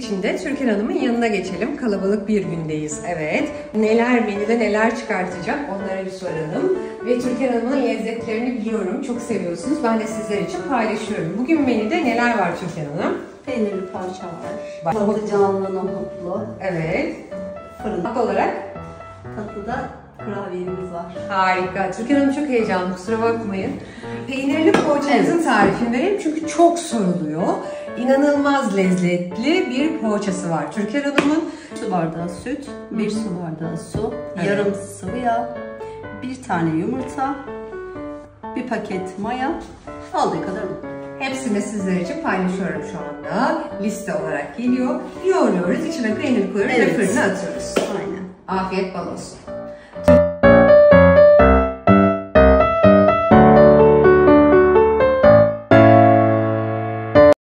için de Türkan Hanım'ın yanına geçelim. Kalabalık bir gündeyiz. Evet. Menüde neler çıkartacak onlara bir soralım. Ve Türkan Hanım'ın lezzetlerini biliyorum. Çok seviyorsunuz. Ben de sizler için paylaşıyorum. Bugün menüde neler var Türkan Hanım? Peynirli parça var. Patlıcanlı, nohutlu. Evet. Fırında olarak? tatlıda kurabiyemiz var. Harika. Türkan Hanım çok heyecanlı. Kusura bakmayın. Peynirli poğaçanızın tarifini vereyim çünkü çok soruluyor. İnanılmaz lezzetli bir poğaçası var Türkan Hanım'ın. Su bardağı süt, 1 su bardağı su, yarım sıvı yağ, 1 tane yumurta, 1 paket maya, aldığı kadar un. Hepsini sizler için paylaşıyorum şu anda. Liste olarak geliyor. Yoğuruyoruz, içine peynir koyuyoruz ve fırına atıyoruz. Aynen. Afiyet bal olsun.